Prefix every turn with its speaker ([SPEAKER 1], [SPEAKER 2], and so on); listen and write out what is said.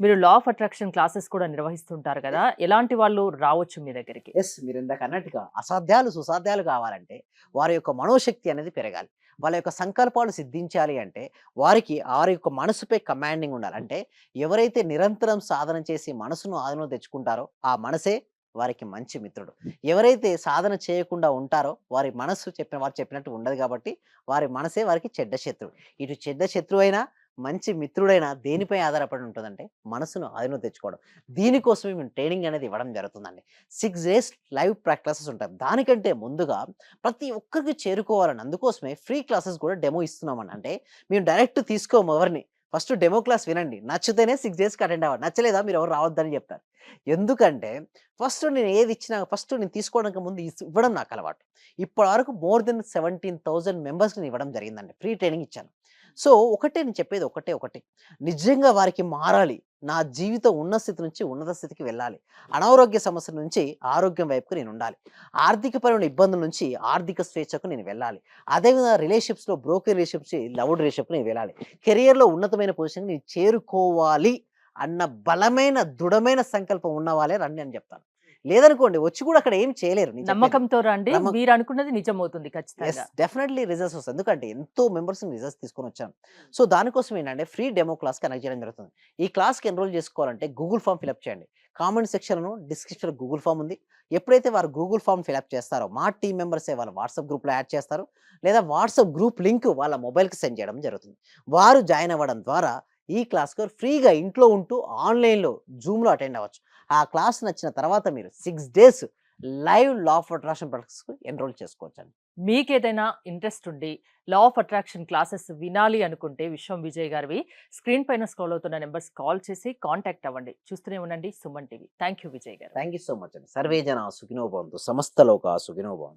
[SPEAKER 1] మీరు లా of attraction classes కూడా నిర్వహిస్తుంటారు కదా! ఎలాంటి వాళ్ళు రావచ్చు మీ దగ్గరికి?
[SPEAKER 2] మీరిందాక అన్నట్టుగా అసాధ్యాలు సుసాధ్యాలు కావాలంటే వారి యొక్క మనోశక్తి అనేది పెరగాలి. వాళ్ళ యొక్క సంకల్పాలు సిద్ధించాలి అంటే వారికి వారి యొక్క మనసుపై కమాండింగ్ ఉండాలి. అంటే ఎవరైతే నిరంతరం సాధన చేసి మనసును ఆధీనంలో తెచ్చుకుంటారో ఆ మనసే వారికి మంచి మిత్రుడు. ఎవరైతే సాధన చేయకుండా ఉంటారో వారు చెప్పినట్టు ఉండదు కాబట్టి వారి మనసే వారికి చెడ్డ శత్రువు. ఇటు చెడ్డ శత్రువైనా, మంచి మిత్రుడైనా దేనిపై ఆధారపడి ఉంటదంటే మనసును ఆధీనంలో తెచ్చుకోవడం. దీనికోసమే మేము ట్రైనింగ్ అనేది ఇవ్వడం జరుగుతుందండి. 6 డేస్ లైవ్ క్లాసెస్ ఉంటాయి. దానికంటే ముందుగా ప్రతి ఒక్కరికి చేరుకోవాలని అందుకోసమే ఫ్రీ క్లాసెస్ కూడా డెమో ఇస్తున్నామండి. అంటే మేము డైరెక్ట్ తీసుకోము ఎవరిని. ఫస్ట్ డెమో క్లాస్ వినండి. నచ్చితేనే 6 డేస్‌కి అటెండ్ అవ్వండి. నచ్చలేదా మీరెవరు రావద్దని చెప్తారు. ఎందుకంటే ఫస్ట్ నేను తీసుకోవడానికి ముందు ఇవ్వడం నాకు అలవాటు. ఇప్పటి వరకు మోర్ దెన్ 17,000 మెంబర్స్‌కి నేను ఇవ్వడం జరిగిందండి. ఫ్రీ ట్రైనింగ్ ఇచ్చాను. సో, నేను చెప్పేది ఒకటే. నిజంగా వారికి మారాలి. నా జీవితం ఉన్న స్థితి నుంచి ఉన్నత స్థితికి వెళ్ళాలి. అనారోగ్య సమస్యల నుంచి ఆరోగ్యం వైపుకు నేనుండాలి. ఆర్థికపరమైన ఇబ్బందుల నుంచి ఆర్థిక స్వేచ్ఛకు నేను వెళ్ళాలి. అదేవిధంగా బ్రోకెన్ రిలేషన్‌షిప్స్ నుంచి లవ్డ్ రిలేషన్‌షిప్‌కి నేను వెళ్ళాలి. కెరియర్‌లో ఉన్నతమైన పొజిషన్‌కి నేను చేరుకోవాలి అన్న బలమైన, దృఢమైన సంకల్పం ఉన్న వాళ్ళే రండి అని చెప్తాను. లేదనుకోండి వచ్చి కూడా అక్కడ ఏమి చేయలేరు. నేను చెప్పేది.
[SPEAKER 1] నమ్మకంతో రండి.
[SPEAKER 2] నమ్మ
[SPEAKER 1] మీరనుకున్నది నిజమవుతుంది ఖచ్చితంగా.
[SPEAKER 2] డెఫినైట్‌లీ రిజల్ట్స్ వస్తాయి. ఎందుకంటే ఎంతో మెంబర్స్‌ని రిజల్ట్స్ తీసుకొనొచ్చాను. సో, దానికోసం ఏంటంటే ఫ్రీ డెమో క్లాస్ కనెక్ట్ చేయడం జరుగుతుంది. ఈ క్లాస్‌కి ఎన్రోల్ చేసుకోవాలంటే గూగుల్ ఫార్మ్ ఫిలప్ చేయండి. కామెంట్ సెక్షన్‌లో డిస్క్రిప్షన్‌లో గూగుల్ ఫార్మ్ ఉంది. ఎప్పుడైతే వారు గూగుల్ ఫార్మ్ ఫిలప్ చేస్తారో మా టీమ్ మెంబర్సే వాళ్ళ వాట్సాప్ గ్రూప్‌లో యాడ్ చేస్తారు. లేదా వాట్సాప్ గ్రూప్ లింక్ వాళ్ళ మొబైల్‌కి సెండ్ చేయడం జరుగుతుంది. వారు జాయిన్ అవ్వడం ద్వారా ఈ క్లాస్‌కు ఫ్రీగా ఇంట్లో ఉంటూ ఆన్‌లైన్‌లో జూమ్‌లో అటెండ్ అవ్వచ్చు. ఆ క్లాస్ నచ్చిన తర్వాత మీరు 6 days live law of attraction ప్రాక్టీస్‌కు ఎన్రోల్ చేసుకోవచ్చండి.
[SPEAKER 1] మీకేదైనా ఇంట్రెస్ట్ ఉండి లా ఆఫ్ అట్రాక్షన్ క్లాసెస్ వినాలి అనుకుంటే విశ్వం విజయ్ గారివి స్క్రీన్ పైన స్క్రోల్ అవుతున్న నంబర్స్ కాల్ చేసి కాంటాక్ట్ అవ్వండి. చూస్తూనే ఉండండి Suman TV. Thank you Vijay గారు.
[SPEAKER 2] థాంక్ యూ సో మచ్ అండి. సర్వే జన సుఖినో భవంతు. సమస్త లోకా సుఖినో భవంతు.